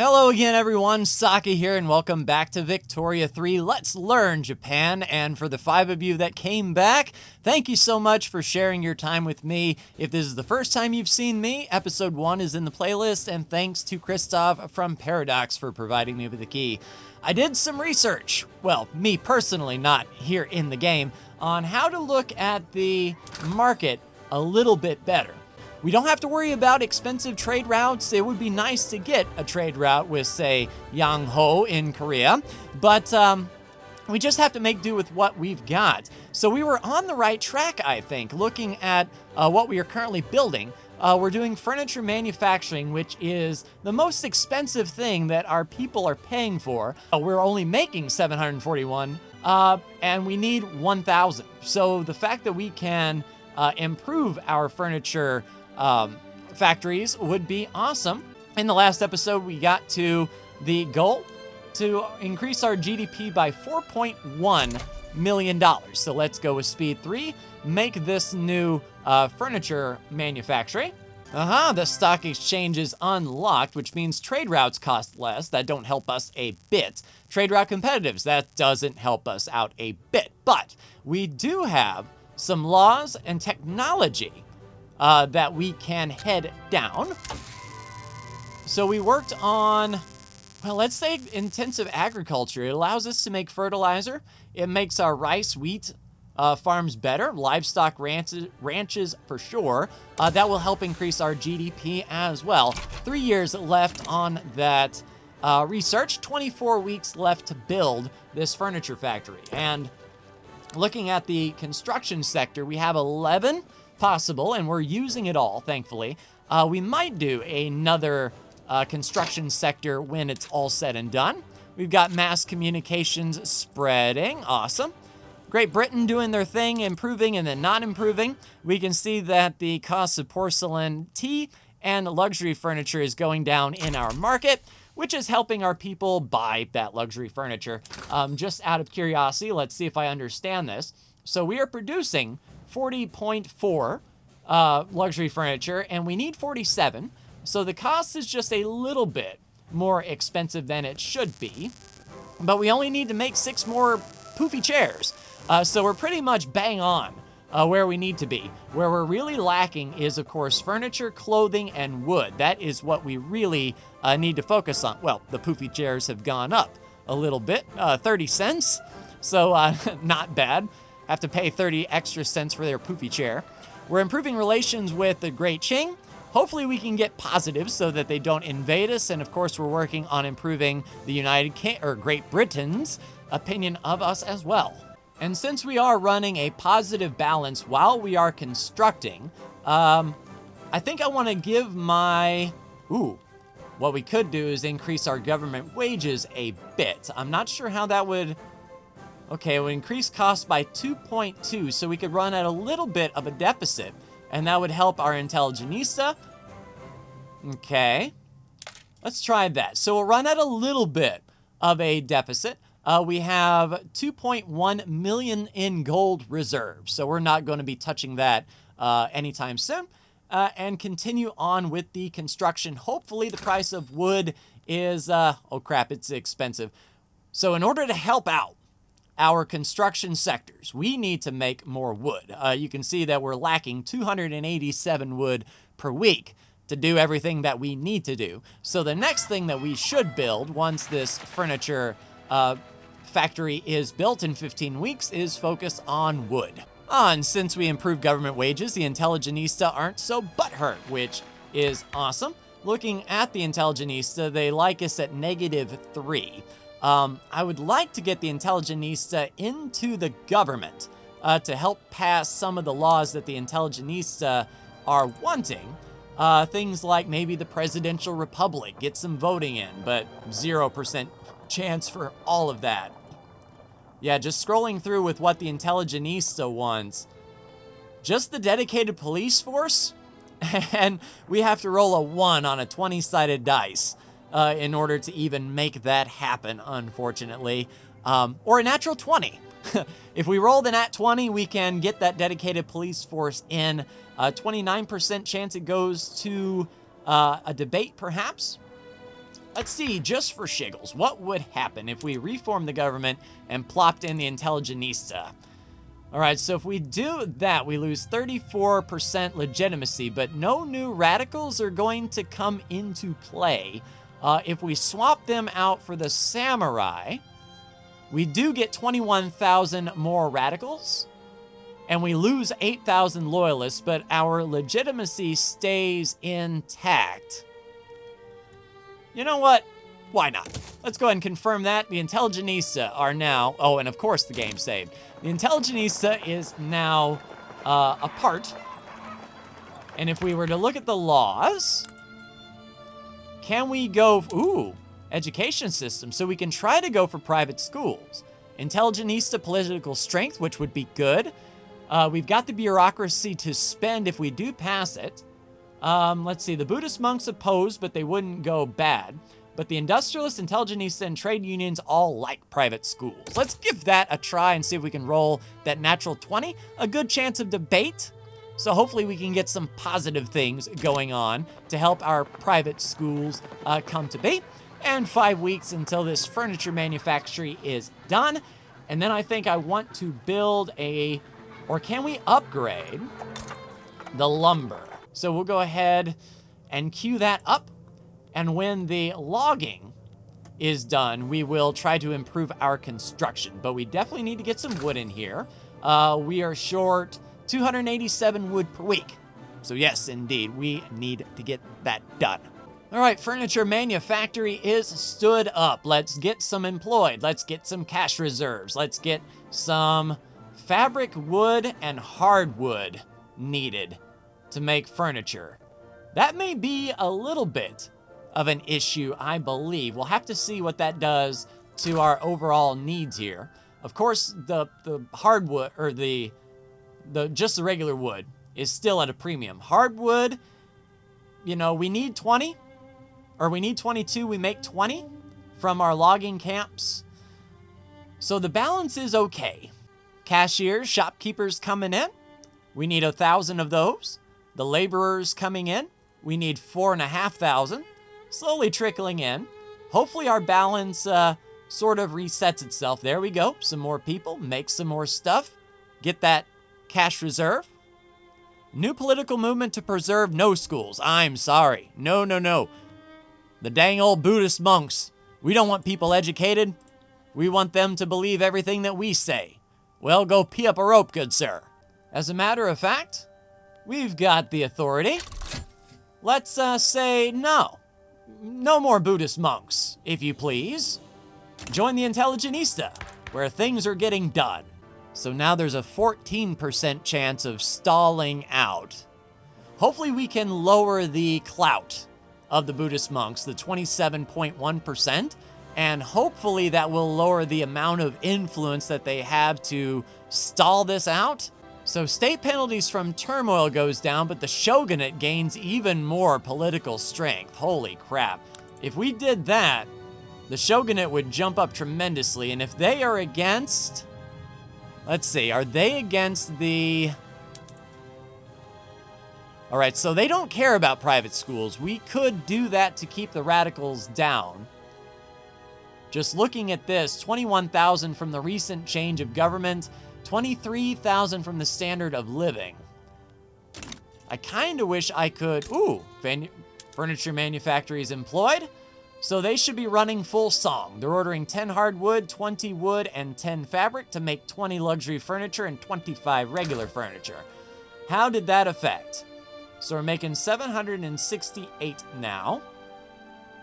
Hello again, everyone. Saki here, and welcome back to Victoria 3 Let's Learn Japan. And for the 5 of you that came back, thank you so much for sharing your time with me. If this is the first time you've seen me, episode 1 is in the playlist, and thanks to Christoph from Paradox for providing me with the key. I did some research, well, me personally, not here in the game, on how to look at the market a little bit better. We don't have to worry about expensive trade routes. It would be nice to get a trade route with, say, Yangho in Korea, but we just have to make do with what we've got. So we were on the right track, I think, looking at what we are currently building. We're doing furniture manufacturing, which is the most expensive thing that our people are paying for. We're only making 741, and we need 1,000. So the fact that we can improve our furniture factories would be awesome. In the last episode, we got to the goal to increase our GDP by $4.1 million. So let's go with speed 3, make this new furniture manufacturing. The stock exchange is unlocked, which means trade routes cost less. That don't help us a bit. Trade route competitives, that doesn't help us out a bit. But we do have some laws and technology that we can head down. So we worked on, well, let's say intensive agriculture. It allows us to make fertilizer. It makes our rice, wheat farms better, livestock ranches for sure. That will help increase our GDP as well. 3 years left on that research, 24 weeks left to build this furniture factory. And looking at the construction sector, we have 11 possible, and we're using it all, thankfully. We might do another construction sector when it's all said and done. We've got mass communications spreading, awesome. Great Britain doing their thing, improving and then not improving. We can see that the cost of porcelain, tea, and luxury furniture is going down in our market, which is helping our people buy that luxury furniture. Just out of curiosity, let's see if I understand this. So we are producing 40.4 luxury furniture, and we need 47. So the cost is just a little bit more expensive than it should be, but we only need to make 6 more poofy chairs. So we're pretty much bang on where we need to be. Where we're really lacking is, of course, furniture, clothing, and wood. That is what we really need to focus on. Well, the poofy chairs have gone up a little bit, 30 cents. So not bad. Have to pay 30 extra cents for their poofy chair. We're improving relations with the Great Qing. Hopefully we can get positives so that they don't invade us. And of course, we're working on improving the Great Britain's opinion of us as well. And since we are running a positive balance while we are constructing, I think I want to give what we could do is increase our government wages a bit. I'm not sure how that would. Okay, it would increase costs by 2.2, so we could run at a little bit of a deficit, and that would help our Intelligenista. Okay, let's try that. So we'll run at a little bit of a deficit. We have 2.1 million in gold reserves, so we're not going to be touching that anytime soon. And continue on with the construction. Hopefully the price of wood is, oh crap, it's expensive. So in order to help out our construction sectors, we need to make more wood. You can see that we're lacking 287 wood per week to do everything that we need to do. So the next thing that we should build once this furniture factory is built in 15 weeks is focus on wood. And since we improved government wages, the Intelligenista aren't so butthurt, which is awesome. Looking at the Intelligenista, they like us at -3. I would like to get the Intelligenista into the government to help pass some of the laws that the Intelligenista are wanting. Things like maybe the presidential republic, get some voting in, but 0% chance for all of that. Yeah, just scrolling through with what the Intelligenista wants. Just the dedicated police force? And we have to roll a 1 on a 20-sided dice in order to even make that happen, unfortunately. Or a natural 20. If we roll the nat 20, we can get that dedicated police force in. 29% chance it goes to a debate, perhaps. Let's see, just for shiggles, what would happen if we reformed the government and plopped in the Intelligenista? All right, so if we do that, we lose 34% legitimacy, but no new radicals are going to come into play. If we swap them out for the samurai, we do get 21,000 more radicals, and we lose 8,000 loyalists, but our legitimacy stays intact. You know what? Why not? Let's go ahead and confirm that. The Intelligenista are now... Oh, and of course the game saved. The Intelligenista is now a part. And if we were to look at the laws... Can we go... Ooh, education system. So we can try to go for private schools. Intelligenista political strength, which would be good. We've got the bureaucracy to spend if we do pass it. Let's see, the Buddhist monks opposed, but they wouldn't go bad. But the industrialists, Intelligenista, and trade unions all like private schools. Let's give that a try and see if we can roll that natural 20. A good chance of debate. So hopefully we can get some positive things going on to help our private schools come to be. And 5 weeks until this furniture manufactory is done. And then I think I want to build a... Or can we upgrade the lumber? So we'll go ahead and queue that up. And when the logging is done, we will try to improve our construction. But we definitely need to get some wood in here. We are short 287 wood per week. So yes, indeed, we need to get that done. All right, furniture manufactory is stood up. Let's get some employed. Let's get some cash reserves. Let's get some fabric wood and hardwood needed to make furniture. That may be a little bit of an issue, I believe. We'll have to see what that does to our overall needs here. Of course, the hardwood, or just the regular wood, is still at a premium. Hardwood, you know, we need 20, or we need 22, we make 20 from our logging camps. So the balance is okay. Cashiers, shopkeepers coming in, we need 1,000 of those. The laborers coming in, we need 4,500, slowly trickling in. Hopefully our balance sort of resets itself. There we go, some more people, make some more stuff, get that cash reserve. New political movement to preserve no schools. I'm sorry, no. The dang old Buddhist monks, we don't want people educated. We want them to believe everything that we say. Well, go pee up a rope, good sir. As a matter of fact, we've got the authority. Let's say no. No more Buddhist monks, if you please. Join the Intelligenista, where things are getting done. So now there's a 14% chance of stalling out. Hopefully we can lower the clout of the Buddhist monks, the 27.1%, and hopefully that will lower the amount of influence that they have to stall this out. So state penalties from turmoil goes down, but the shogunate gains even more political strength. Holy crap. If we did that, the shogunate would jump up tremendously, and if they are against... Let's see, are they against the... All right, so they don't care about private schools. We could do that to keep the radicals down. Just looking at this, 21,000 from the recent change of government, 23,000 from the standard of living. I kind of wish I could... Ooh, furniture manufacturers employed. So they should be running full song. They're ordering 10 hardwood, 20 wood, and 10 fabric to make 20 luxury furniture and 25 regular furniture. How did that affect? So we're making 768 now.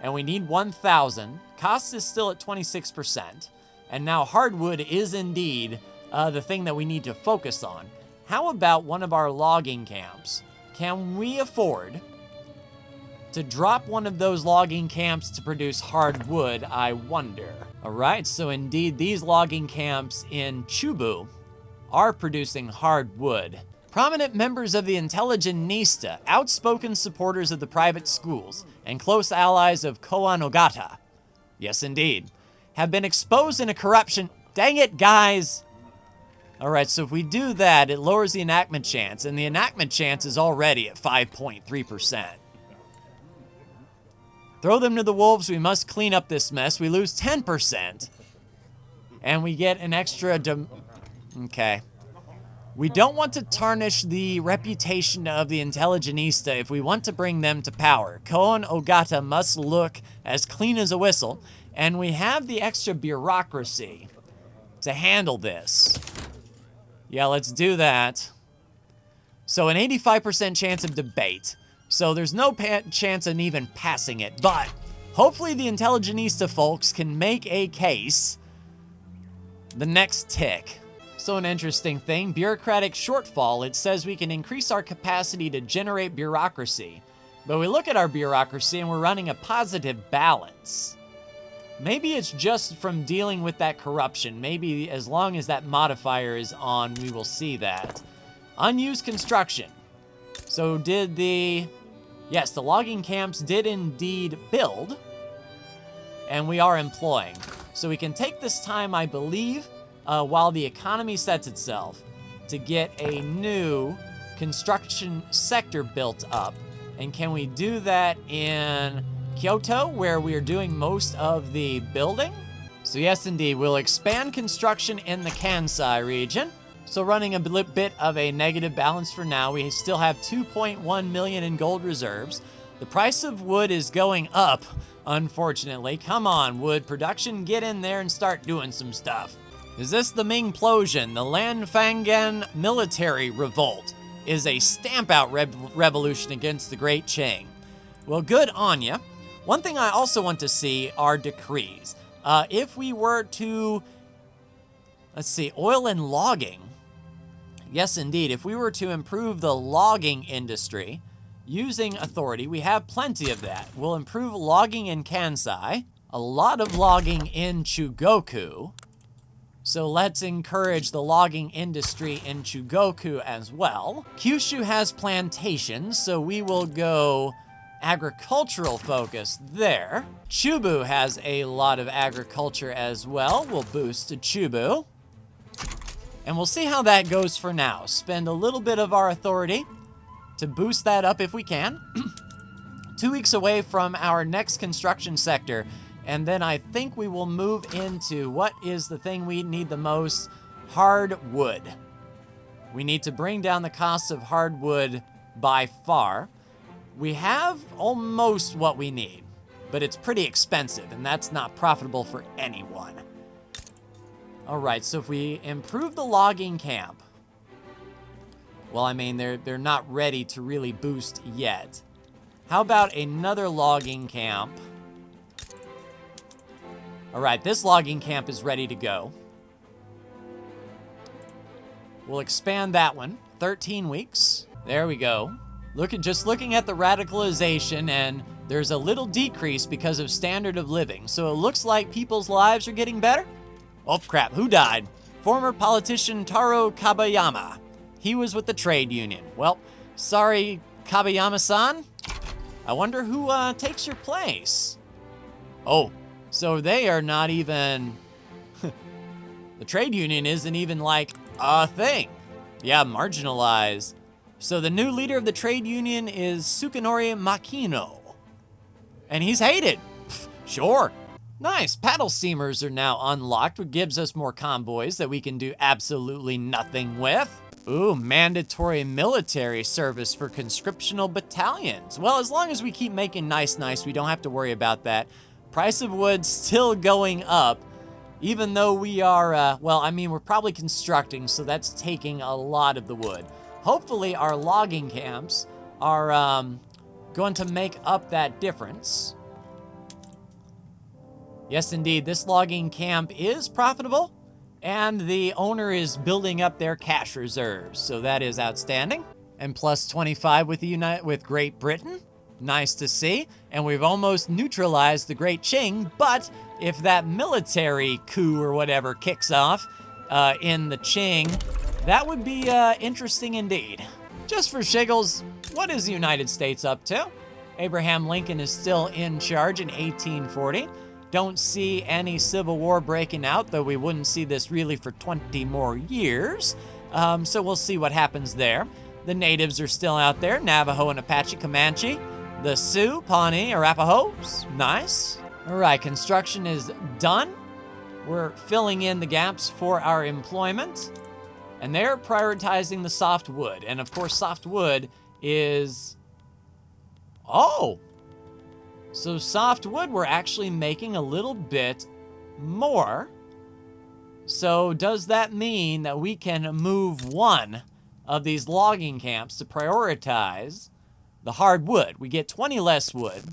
And we need 1,000. Cost is still at 26%. And now hardwood is indeed the thing that we need to focus on. How about one of our logging camps? Can we afford to drop one of those logging camps to produce hardwood, I wonder? All right, so indeed these logging camps in Chubu are producing hardwood. Prominent members of the Intelligenista, outspoken supporters of the private schools, and close allies of Koa Nogata, yes indeed, have been exposed in a corruption... Dang it, guys! All right, so if we do that, it lowers the enactment chance, and the enactment chance is already at 5.3%. Throw them to the wolves. We must clean up this mess. We lose 10%. And we get an extra... Okay. We don't want to tarnish the reputation of the Intelligenista if we want to bring them to power. Koen Ogata must look as clean as a whistle, and we have the extra bureaucracy to handle this. Yeah, let's do that. So an 85% chance of debate. So there's no chance of even passing it, but hopefully the Intelligenista folks can make a case the next tick. So an interesting thing, bureaucratic shortfall, it says we can increase our capacity to generate bureaucracy. But we look at our bureaucracy and we're running a positive balance. Maybe it's just from dealing with that corruption. Maybe as long as that modifier is on, we will see that. Unused construction. So did the... Yes, the logging camps did indeed build. And we are employing. So we can take this time, I believe, while the economy sets itself, to get a new construction sector built up. And can we do that in Kyoto, where we are doing most of the building? So yes, indeed, we'll expand construction in the Kansai region. So running a bit of a negative balance for now. We still have 2.1 million in gold reserves. The price of wood is going up, unfortunately. Come on, wood production, get in there and start doing some stuff. Is this the Mingplosion? The Lanfangan military revolt is a stamp-out revolution against the Great Qing. Well, good on ya. One thing I also want to see are decrees. If we were to, let's see, oil and logging. Yes, indeed. If we were to improve the logging industry using authority, we have plenty of that. We'll improve logging in Kansai, a lot of logging in Chugoku. So let's encourage the logging industry in Chugoku as well. Kyushu has plantations, so we will go agricultural focus there. Chubu has a lot of agriculture as well. We'll boost to Chubu. And we'll see how that goes for now. Spend a little bit of our authority to boost that up if we can. 2 weeks away from our next construction sector. And then I think we will move into what is the thing we need the most? Hardwood. We need to bring down the cost of hardwood by far. We have almost what we need, but it's pretty expensive, and that's not profitable for anyone. All right, so if we improve the logging camp, well, I mean, they're not ready to really boost yet. How about another logging camp? All right, this logging camp is ready to go. We'll expand that one. 13 weeks. There we go. Just looking at the radicalization, and there's a little decrease because of standard of living. So it looks like people's lives are getting better. Oh, crap. Who died? Former politician Taro Kabayama. He was with the trade union. Well, sorry, Kabayama-san. I wonder who takes your place. Oh. So they are not even, the trade union isn't even like a thing. Yeah, marginalized. So the new leader of the trade union is Sukanori Makino. And he's hated. Sure. Nice, paddle steamers are now unlocked, which gives us more convoys that we can do absolutely nothing with. Ooh, mandatory military service for conscriptional battalions. Well, as long as we keep making nice, we don't have to worry about that. Price of wood still going up, even though we are, well, I mean, we're probably constructing, so that's taking a lot of the wood. Hopefully our logging camps are going to make up that difference. Yes, indeed, this logging camp is profitable, and the owner is building up their cash reserves, so that is outstanding. And plus 25 with Great Britain. Nice to see, and we've almost neutralized the Great Qing, but if that military coup or whatever kicks off in the Qing, that would be interesting indeed. Just for shiggles, what is the United States up to? Abraham Lincoln is still in charge in 1840. Don't see any Civil War breaking out, though we wouldn't see this really for 20 more years. So we'll see what happens there. The natives are still out there, Navajo and Apache Comanche. The Sioux, Pawnee, Arapahoes. Nice. All right, construction is done. We're filling in the gaps for our employment. And they're prioritizing the softwood. And of course, softwood is... Oh! So softwood, we're actually making a little bit more. So does that mean that we can move one of these logging camps to prioritize the hardwood? We get 20 less wood,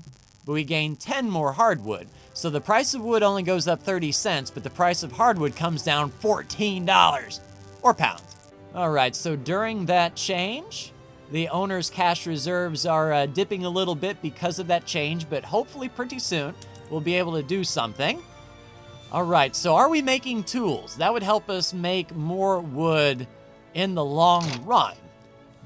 but we gain 10 more hardwood. So the price of wood only goes up 30 cents, but the price of hardwood comes down $14 or pounds. All right, so during that change, the owner's cash reserves are dipping a little bit because of that change, but hopefully pretty soon we'll be able to do something. All right, so are we making tools? That would help us make more wood in the long run.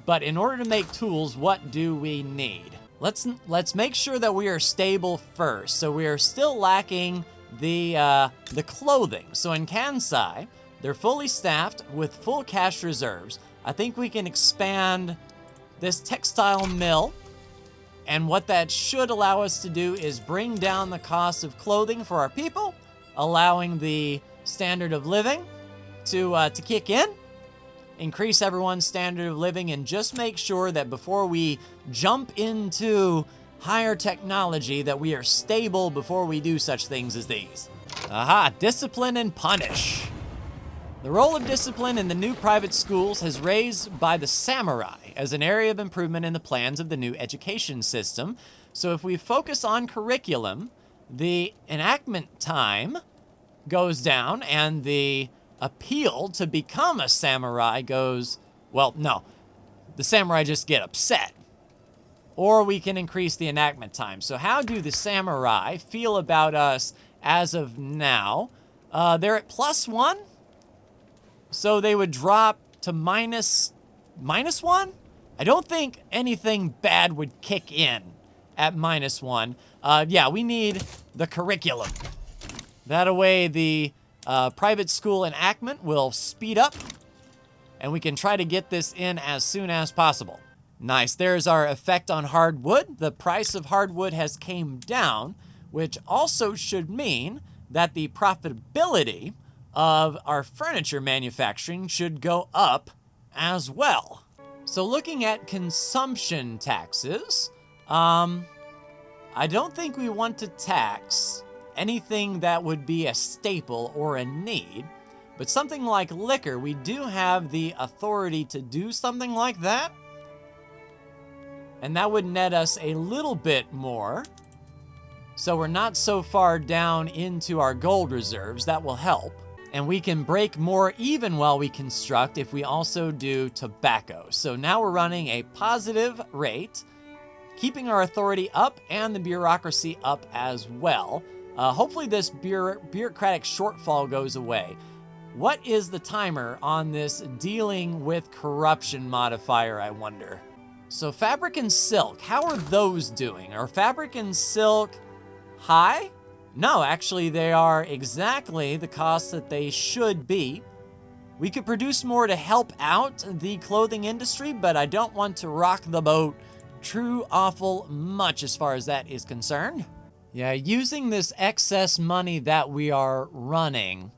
But in order to make tools, what do we need? Let's make sure that we are stable first. So we are still lacking the clothing. So in Kansai, they're fully staffed with full cash reserves. I think we can expand this textile mill. And what that should allow us to do is bring down the cost of clothing for our people, allowing the standard of living to kick in, increase everyone's standard of living, and just make sure that before we jump into higher technology that we are stable before we do such things as these. Aha, discipline and punish. The role of discipline in the new private schools has raised by the samurai as an area of improvement in the plans of the new education system. So if we focus on curriculum, the enactment time goes down and the appeal to become a samurai goes, well, no, the samurai just get upset. Or we can increase the enactment time. So how do the samurai feel about us as of now? They're at +1. So they would drop to -1? I don't think anything bad would kick in at -1. Yeah, we need the curriculum. That way the private school enactment will speed up and we can try to get this in as soon as possible. Nice, there's our effect on hardwood. The price of hardwood has came down, which also should mean that the profitability of our furniture manufacturing should go up as well. So looking at consumption taxes, I don't think we want to tax anything that would be a staple or a need, but something like liquor, we do have the authority to do something like that. And that would net us a little bit more. So we're not so far down into our gold reserves. That will help. And we can break more even while we construct if we also do tobacco. So now we're running a positive rate, keeping our authority up and the bureaucracy up as well. Hopefully this bureaucratic shortfall goes away. What is the timer on this dealing with corruption modifier, I wonder? So fabric and silk, how are those doing? Are fabric and silk high? No, actually they are exactly the cost that they should be. We could produce more to help out the clothing industry, but I don't want to rock the boat too awful much as far as that is concerned. Yeah, using this excess money that we are running,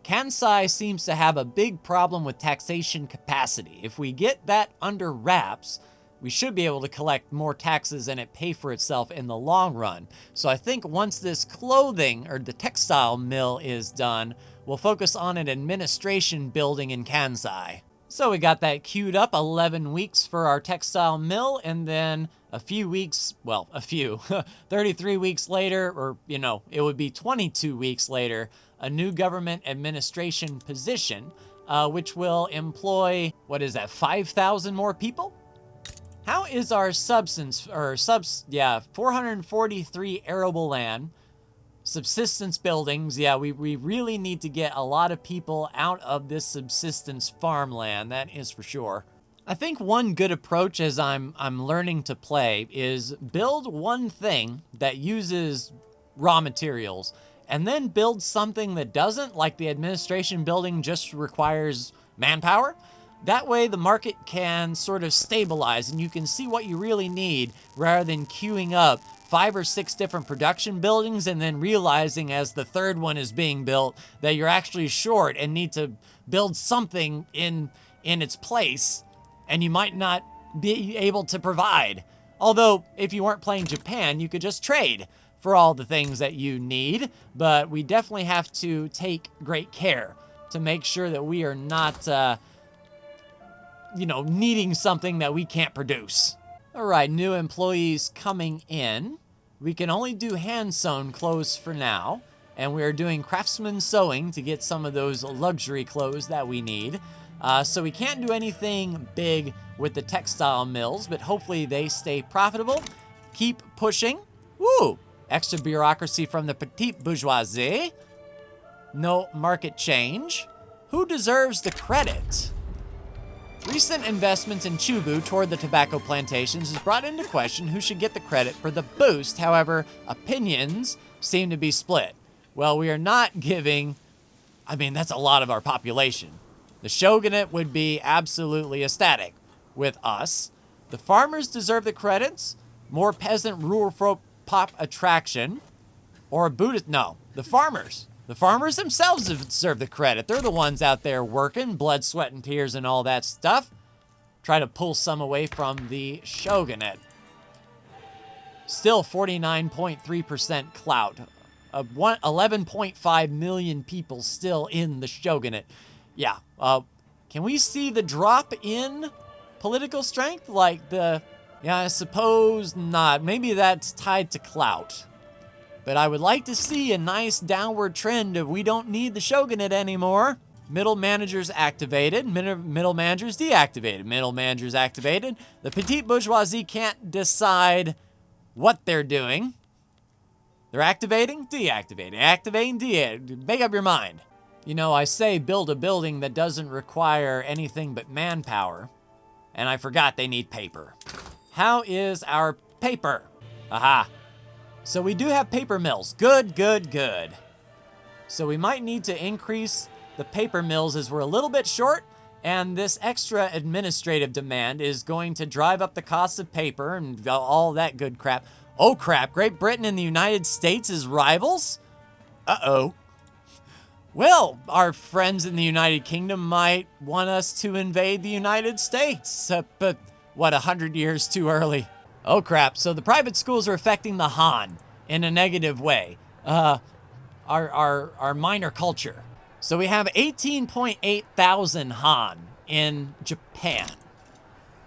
Kansai seems to have a big problem with taxation capacity. If we get that under wraps, we should be able to collect more taxes and it pay for itself in the long run. So I think once this clothing or the textile mill is done, we'll focus on an administration building in Kansai. So we got that queued up, 11 weeks for our textile mill, and then a few weeks, well, 33 weeks later, or, it would be 22 weeks later, a new government administration position, which will employ, 5,000 more people? How is our 443 arable land, subsistence buildings? Yeah, we really need to get a lot of people out of this subsistence farmland, that is for sure. I think one good approach as I'm learning to play is build one thing that uses raw materials and then build something that doesn't, like the administration building just requires manpower. That way the market can sort of stabilize and you can see what you really need rather than queuing up 5 or 6 different production buildings and then realizing as the third one is being built that you're actually short and need to build something in its place and you might not be able to provide. Although if you weren't playing Japan, you could just trade for all the things that you need, but we definitely have to take great care to make sure that we are not needing something that we can't produce. All right, new employees coming in. We can only do hand-sewn clothes for now, and we are doing craftsman sewing to get some of those luxury clothes that we need. So we can't do anything big with the textile mills, but hopefully they stay profitable. Keep pushing. Woo! Extra bureaucracy from the petite bourgeoisie. No market change. Who deserves the credit? Recent investments in Chubu toward the tobacco plantations has brought into question who should get the credit for the boost. However, opinions seem to be split. Well, we are not giving, that's a lot of our population. The shogunate would be absolutely ecstatic with us. The farmers deserve the credits. More peasant rural folk pop attraction. Or a Buddhist, no, the farmers. The farmers themselves deserve the credit. They're the ones out there working, blood, sweat, and tears and all that stuff. Try to pull some away from the shogunate. Still 49.3% clout. 11.5 million people still in the shogunate. Yeah, can we see the drop in political strength? I suppose not. Maybe that's tied to clout. But I would like to see a nice downward trend of we don't need the shogunate anymore. Middle managers activated, middle managers deactivated, middle managers activated. The petite bourgeoisie can't decide what they're doing. They're activating, deactivating, activating, deactivating. Make up your mind. I say build a building that doesn't require anything but manpower. And I forgot they need paper. How is our paper? Aha. So we do have paper mills. Good, good, good. So we might need to increase the paper mills as we're a little bit short, and this extra administrative demand is going to drive up the cost of paper and all that good crap. Oh crap, Great Britain and the United States as rivals? Uh-oh. Well, our friends in the United Kingdom might want us to invade the United States, but what, 100 years too early? Oh crap, so the private schools are affecting the Han in a negative way. Our minor culture. So we have 18.8 thousand Han in Japan.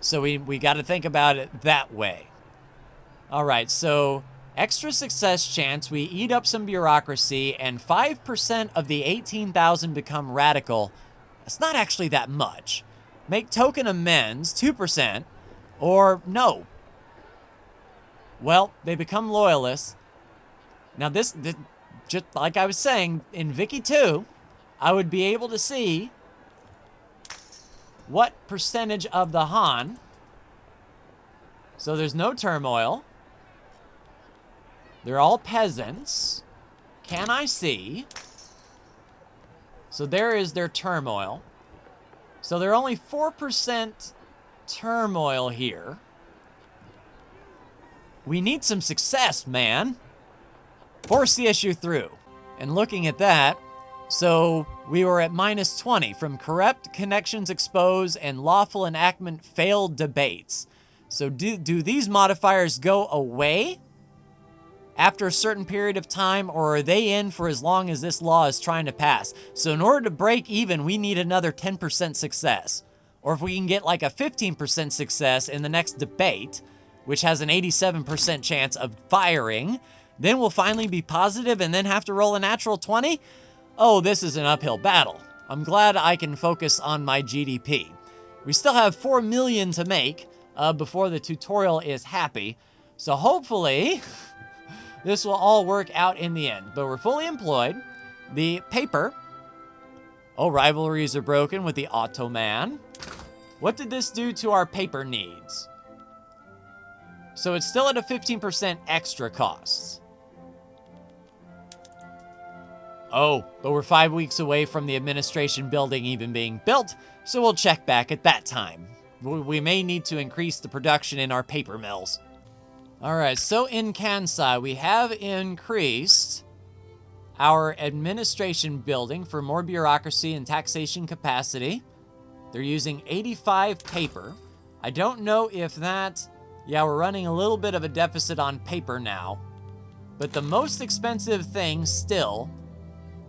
So we got to think about it that way. All right, so extra success chance, we eat up some bureaucracy, and 5% of the 18,000 become radical. That's not actually that much. Make token amends, 2%, or no. Well, they become loyalists. Now this just like I was saying, in Vicky 2, I would be able to see what percentage of the Han. So there's no turmoil. They're all peasants. Can I see? So there is their turmoil. So they're only 4% turmoil here. We need some success, man. Force the issue through. And looking at that, so we were at -20 from corrupt connections exposed and lawful enactment failed debates. So do these modifiers go away after a certain period of time, or are they in for as long as this law is trying to pass? So in order to break even, we need another 10% success. Or if we can get like a 15% success in the next debate, which has an 87% chance of firing, then we'll finally be positive and then have to roll a natural 20? Oh, this is an uphill battle. I'm glad I can focus on my GDP. We still have 4 million to make before the tutorial is happy. So hopefully this will all work out in the end. But we're fully employed. The paper. Oh, rivalries are broken with the Ottoman. What did this do to our paper needs? So it's still at a 15% extra cost. Oh, but we're 5 weeks away from the administration building even being built, so we'll check back at that time. We may need to increase the production in our paper mills. All right, so in Kansai, we have increased our administration building for more bureaucracy and taxation capacity. They're using 85 paper. I don't know if that... Yeah, we're running a little bit of a deficit on paper now. But the most expensive thing still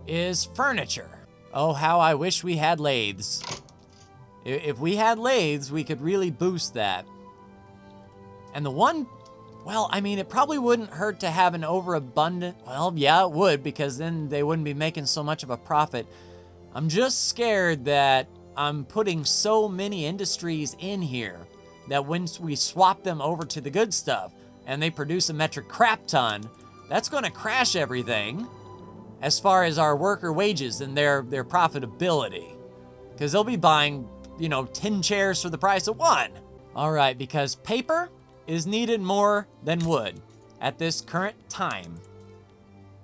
is furniture. Oh, how I wish we had lathes. If we had lathes, we could really boost that. And the one... Well, I mean, it probably wouldn't hurt to have an overabundant... Well, yeah, it would, because then they wouldn't be making so much of a profit. I'm just scared that I'm putting so many industries in here that when we swap them over to the good stuff and they produce a metric crap ton, that's going to crash everything as far as our worker wages and their profitability. Because they'll be buying, 10 chairs for the price of one. All right, because paper is needed more than wood at this current time.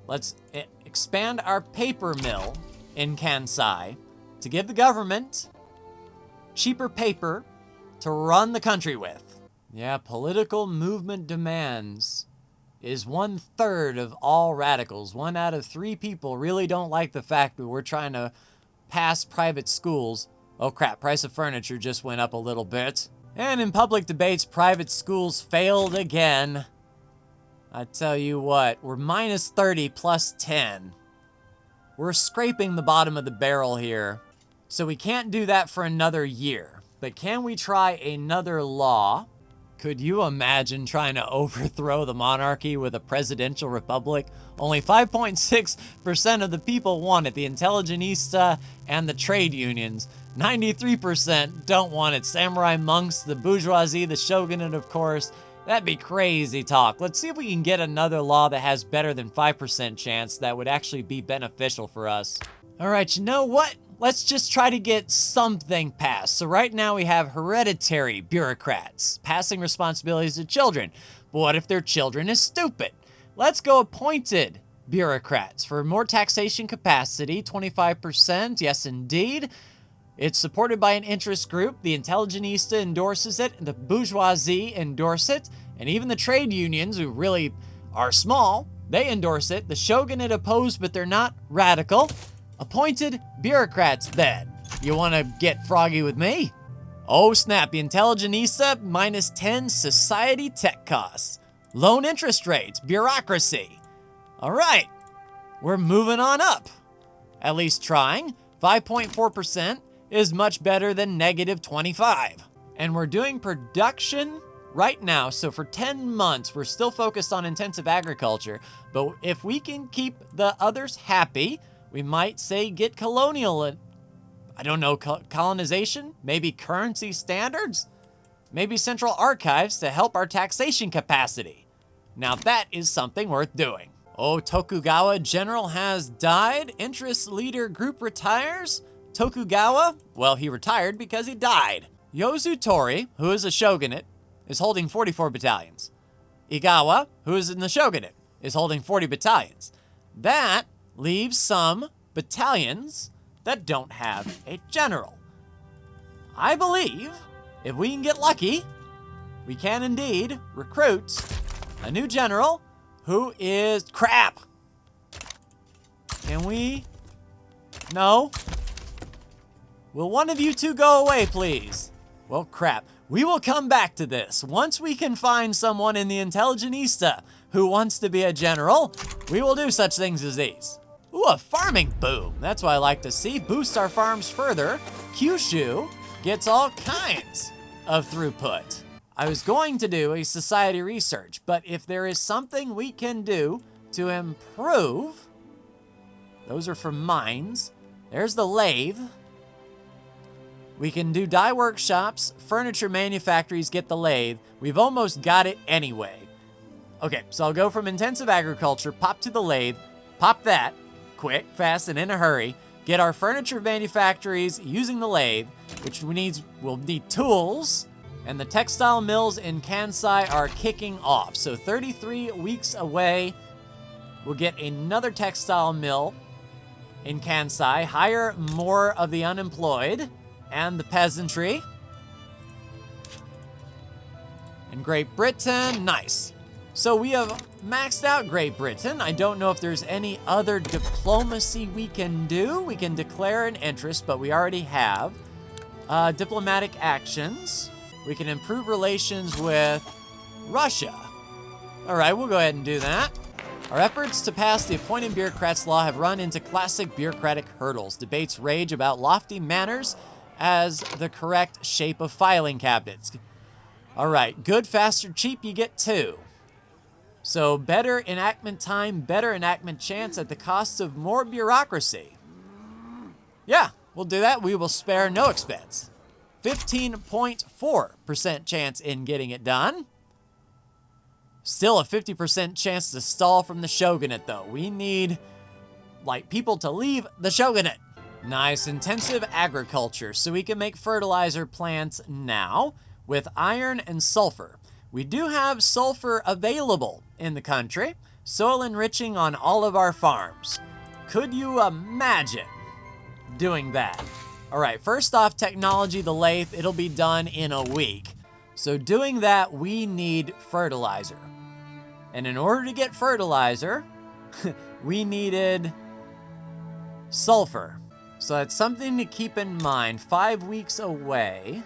Let's expand our paper mill in Kansai to give the government cheaper paper to run the country with. Yeah, political movement demands is 1/3 of all radicals. 1 out of 3 people really don't like the fact that we're trying to pass private schools. Oh crap, price of furniture just went up a little bit. And in public debates, private schools failed again. I tell you what, we're minus 30 plus 10. We're scraping the bottom of the barrel here. So we can't do that for another year. But can we try another law? Could you imagine trying to overthrow the monarchy with a presidential republic? Only 5.6% of the people want it, the intelligentista and the trade unions. 93% don't want it. Samurai monks, the bourgeoisie, the shogunate, of course. That'd be crazy talk. Let's see if we can get another law that has better than 5% chance that would actually be beneficial for us. All right, you know what? Let's just try to get something passed. So right now we have hereditary bureaucrats passing responsibilities to children. But what if their children is stupid? Let's go appointed bureaucrats for more taxation capacity, 25%. Yes, indeed. It's supported by an interest group. The intelligentista endorses it, the bourgeoisie endorse it, and even the trade unions, who really are small, they endorse it. The shogunate oppose, but they're not radical. Appointed bureaucrats, then. You want to get froggy with me? Oh, snap. The intelligentista, minus 10 society tech costs. Loan interest rates, bureaucracy. All right. We're moving on up. At least trying. 5.4% is much better than negative 25. And we're doing production right now. So for 10 months, we're still focused on intensive agriculture. But if we can keep the others happy, we might say get colonial, I don't know, colonization? Maybe currency standards? Maybe central archives to help our taxation capacity. Now that is something worth doing. Oh, Tokugawa general has died. Interest leader group retires. Tokugawa, well, he retired because he died. Yozutori, who is a shogunate, is holding 44 battalions. Igawa, who is in the shogunate, is holding 40 battalions. That leaves some battalions that don't have a general. I believe if we can get lucky, we can indeed recruit a new general who is crap. Can we? No. Will one of you two go away, please? Well, crap. We will come back to this. Once we can find someone in the intelligentista who wants to be a general, we will do such things as these. Ooh, a farming boom. That's what I like to see. Boost our farms further. Kyushu gets all kinds of throughput. I was going to do a society research, but if there is something we can do to improve, those are for mines. There's the lathe. We can do dye workshops, furniture manufactories get the lathe. We've almost got it anyway. Okay, so I'll go from intensive agriculture, pop to the lathe, pop that, quick, fast, and in a hurry, get our furniture manufactories using the lathe, which we'll need tools, and the textile mills in Kansai are kicking off. So 33 weeks away, we'll get another textile mill In Kansai, hire more of the unemployed and the peasantry. In Great Britain, nice. So we have maxed out Great Britain. I don't know if there's any other diplomacy we can do. We can declare an interest, but we already have. Diplomatic actions. We can improve relations with Russia. All right, we'll go ahead and do that. Our efforts to pass the appointed bureaucrats law have run into classic bureaucratic hurdles. Debates rage about lofty manners as the correct shape of filing cabinets. All right, good, faster, cheap, you get 2. So better enactment time, better enactment chance at the cost of more bureaucracy. Yeah, we'll do that. We will spare no expense. 15.4% chance in getting it done. Still a 50% chance to stall from the shogunate, though. We need, like, people to leave the shogunate. Nice, intensive agriculture, so we can make fertilizer plants now with iron and sulfur. We do have sulfur available in the country, soil enriching on all of our farms. Could you imagine doing that? All right, first off, technology, the lathe, it'll be done in a week. So doing that, we need fertilizer. And in order to get fertilizer, we needed sulfur. So that's something to keep in mind. 5 weeks away.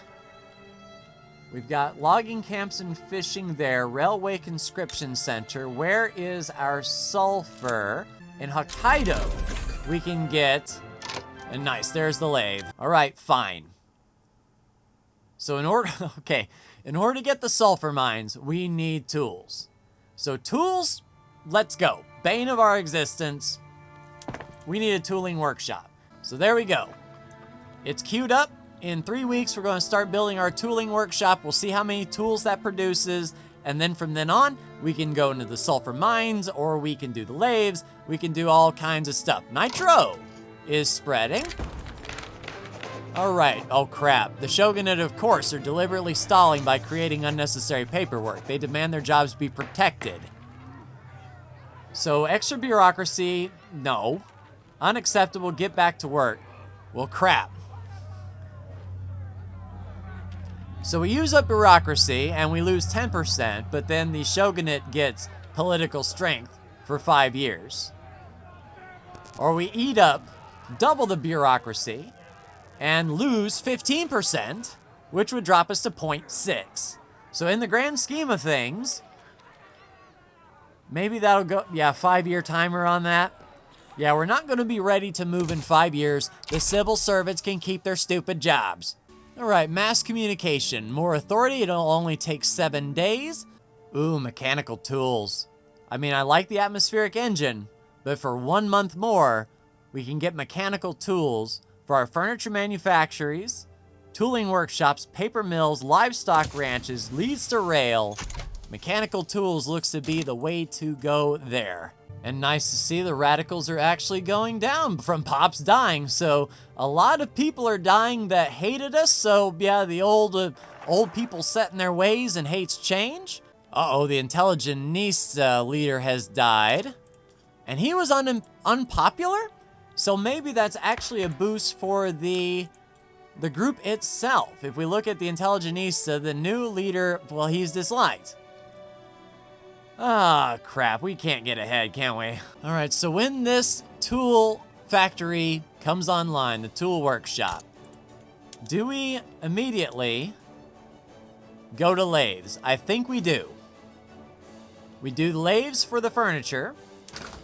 We've got logging camps and fishing there. Railway conscription center. Where is our sulfur? In Hokkaido, we can get... And nice, there's the lathe. All right, fine. So in order to get the sulfur mines, we need tools. So tools, let's go. Bane of our existence. We need a tooling workshop. So there we go. It's queued up. In 3 weeks, we're going to start building our tooling workshop. We'll see how many tools that produces. And then from then on, we can go into the sulfur mines, or we can do the lathes. We can do all kinds of stuff. Nitro is spreading. All right. Oh, crap. The shogunate, of course, are deliberately stalling by creating unnecessary paperwork. They demand their jobs be protected. So extra bureaucracy, no. Unacceptable, get back to work. Well, crap. So we use up bureaucracy and we lose 10%, but then the shogunate gets political strength for 5 years. Or we eat up double the bureaucracy and lose 15%, which would drop us to 0.6. So in the grand scheme of things, maybe that'll go, yeah, 5-year timer on that. Yeah, we're not going to be ready to move in 5 years. The civil servants can keep their stupid jobs. All right, mass communication. More authority, it'll only take 7 days. Ooh, mechanical tools. I mean, I like the atmospheric engine, but for 1 month more, we can get mechanical tools for our furniture manufacturers, tooling workshops, paper mills, livestock ranches, leads to rail. Mechanical tools looks to be the way to go there. And nice to see the radicals are actually going down from Pops dying. So a lot of people are dying that hated us. So yeah, the old people set in their ways and hates change. Uh-oh, the Intelligenista leader has died. And he was unpopular? So maybe that's actually a boost for the group itself. If we look at the Intelligenista, the new leader, well, he's disliked. Ah, crap. We can't get ahead, can we? All right, so when this tool factory comes online, the tool workshop, do we immediately go to lathes? I think we do. We do lathes for the furniture.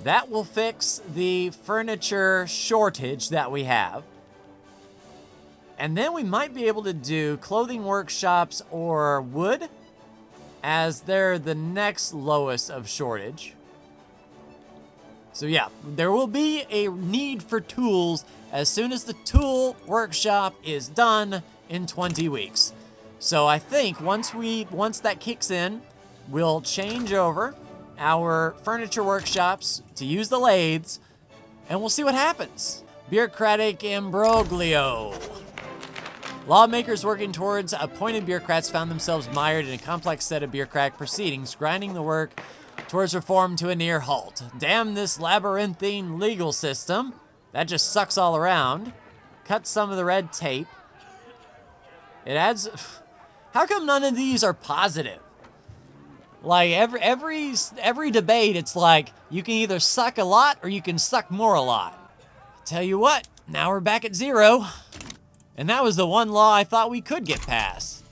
That will fix the furniture shortage that we have. And then we might be able to do clothing workshops or wood, as they're the next lowest of shortage. So yeah, there will be a need for tools as soon as the tool workshop is done in 20 weeks. So I think once that kicks in, we'll change over our furniture workshops to use the lathes, and we'll see what happens. Bureaucratic imbroglio. Lawmakers working towards appointed bureaucrats found themselves mired in a complex set of bureaucratic proceedings, grinding the work towards reform to a near halt. Damn this labyrinthine legal system. That just sucks all around. Cuts some of the red tape. It adds... How come none of these are positive? Like, every debate, it's like, you can either suck a lot or you can suck more a lot. Tell you what, now we're back at 0. And that was the one law I thought we could get past.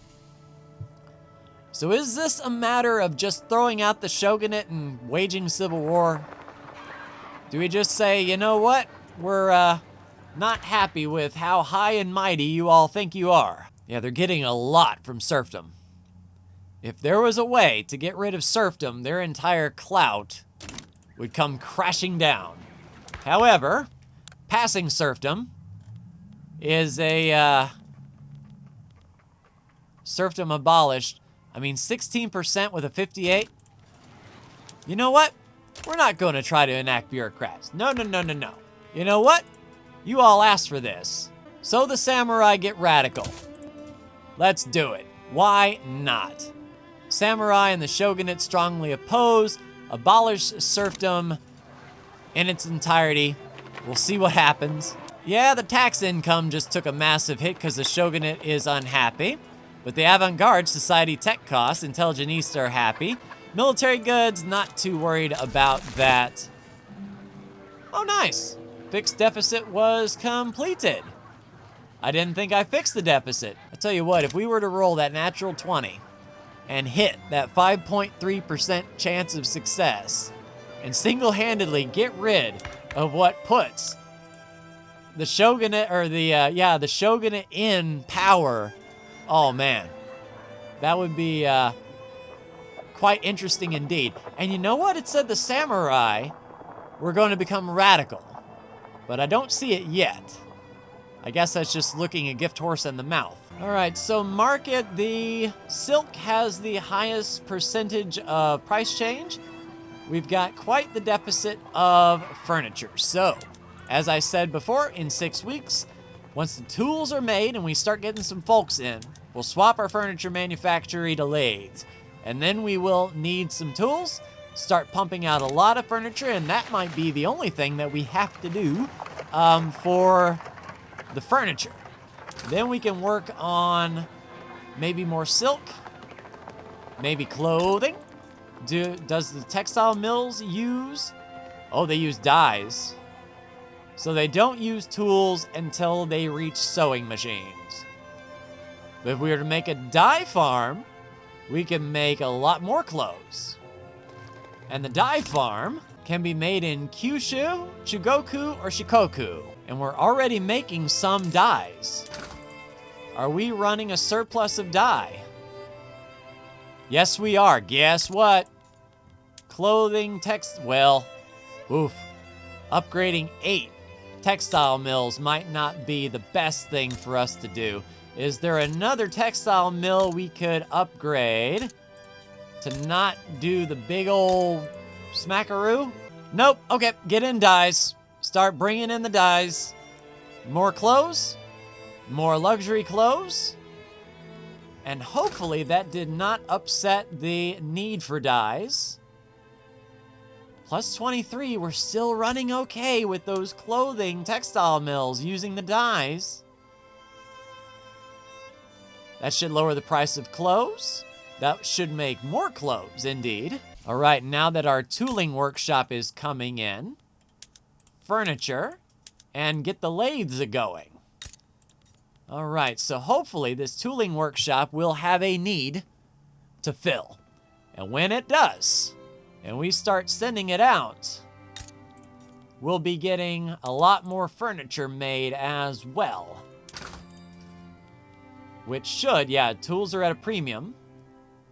So is this a matter of just throwing out the shogunate and waging civil war? Do we just say, you know what? We're not happy with how high and mighty you all think you are. Yeah, they're getting a lot from serfdom. If there was a way to get rid of serfdom, their entire clout would come crashing down. However, passing serfdom is a serfdom abolished. I mean, 16% with a 58. You know what? We're not going to try to enact bureaucrats. No, no, no, no, no. You know what? You all asked for this. So the samurai get radical. Let's do it. Why not? Samurai and the shogunate strongly oppose, abolish serfdom in its entirety. We'll see what happens. Yeah, the tax income just took a massive hit because the shogunate is unhappy. But the avant-garde society tech costs, intelligentista are happy. Military goods, not too worried about that. Oh, nice. Fixed deficit was completed. I didn't think I fixed the deficit. I tell you what, if we were to roll that natural 20 and hit that 5.3% chance of success and single-handedly get rid of what puts the shogunate, or the shogunate in power, oh man, that would be quite interesting indeed. And you know what? It said the samurai were going to become radical, but I don't see it yet. I guess that's just looking a gift horse in the mouth. All right, so market, the silk has the highest percentage of price change. We've got quite the deficit of furniture. So, as I said before, in 6 weeks, once the tools are made and we start getting some folks in, we'll swap our furniture manufactory to lathes. And then we will need some tools, start pumping out a lot of furniture, and that might be the only thing that we have to do for the furniture. Then we can work on maybe more silk, maybe clothing. Does the textile mills use? Oh, they use dyes. So they don't use tools until they reach sewing machines. But if we were to make a dye farm, we can make a lot more clothes. And the dye farm can be made in Kyushu, Chugoku, or Shikoku. And we're already making some dyes. Are we running a surplus of dye? Yes, we are. Guess what? Clothing, upgrading 8 textile mills might not be the best thing for us to do. Is there another textile mill we could upgrade to not do the big old smackaroo? Nope. Okay, get in dyes. Start bringing in the dyes. More clothes. More luxury clothes. And hopefully that did not upset the need for dyes. Plus 23, we're still running okay with those clothing textile mills using the dyes. That should lower the price of clothes. That should make more clothes, indeed. All right, now that our tooling workshop is coming in, furniture, and get the lathes a-going. All right, so hopefully this tooling workshop will have a need to fill. And when it does, and we start sending it out, we'll be getting a lot more furniture made as well. Which should, tools are at a premium,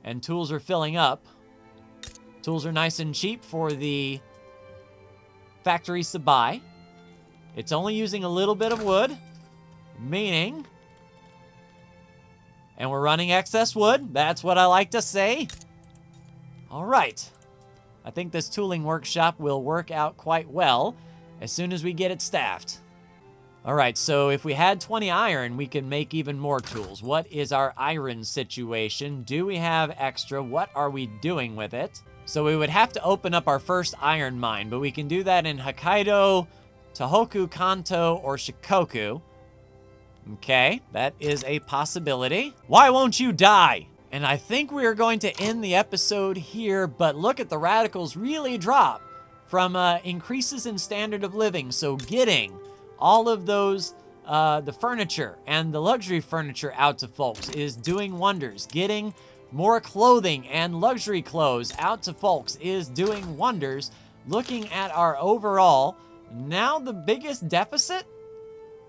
and tools are filling up. Tools are nice and cheap for the factories to buy. It's only using a little bit of wood, meaning, and we're running excess wood. That's what I like to say. All right. I think this tooling workshop will work out quite well as soon as we get it staffed. All right, so if we had 20 iron, we can make even more tools. What is our iron situation? Do we have extra? What are we doing with it? So we would have to open up our first iron mine, but we can do that in Hokkaido, Tohoku, Kanto, or Shikoku. Okay, that is a possibility. Why won't you die? And I think we are going to end the episode here, but look at the radicals really drop from increases in standard of living. So getting all of those, the furniture and the luxury furniture out to folks is doing wonders. Getting more clothing and luxury clothes out to folks is doing wonders. Looking at our overall, now the biggest deficit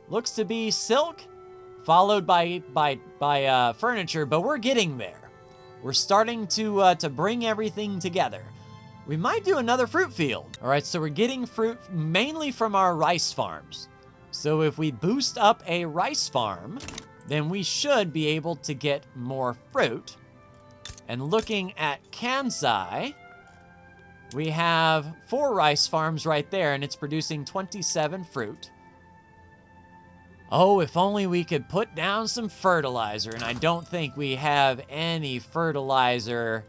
looks to be silk, followed by furniture, but we're getting there. We're starting to bring everything together. We might do another fruit field. All right, so we're getting fruit mainly from our rice farms. So if we boost up a rice farm, then we should be able to get more fruit. And looking at Kansai, we have 4 rice farms right there, and it's producing 27 fruit. Oh, if only we could put down some fertilizer, and I don't think we have any fertilizer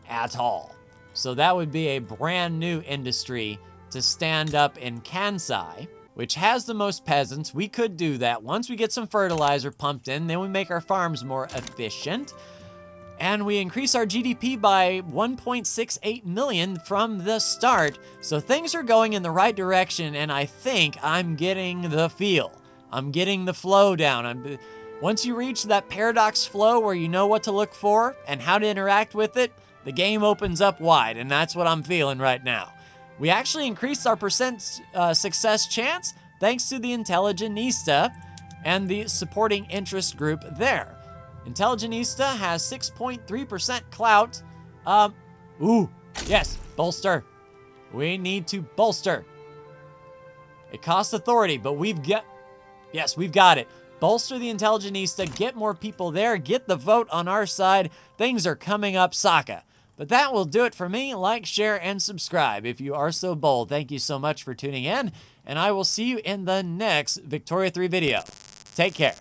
at all. So that would be a brand new industry to stand up in Kansai, which has the most peasants. We could do that. Once we get some fertilizer pumped in, then we make our farms more efficient. And we increase our GDP by 1.68 million from the start. So things are going in the right direction, and I think I'm getting the feel. I'm getting the flow down. Once you reach that paradox flow where you know what to look for and how to interact with it, the game opens up wide, and that's what I'm feeling right now. We actually increased our percent success chance thanks to the Intelligentista and the supporting interest group there. Intelligentista has 6.3% clout. Ooh, yes, bolster. We need to bolster. It costs authority, but we've got it. Bolster the Intelligentista, get more people there, get the vote on our side. Things are coming up, Sokka. But that will do it for me. Like, share, and subscribe if you are so bold. Thank you so much for tuning in, and I will see you in the next Victoria 3 video. Take care.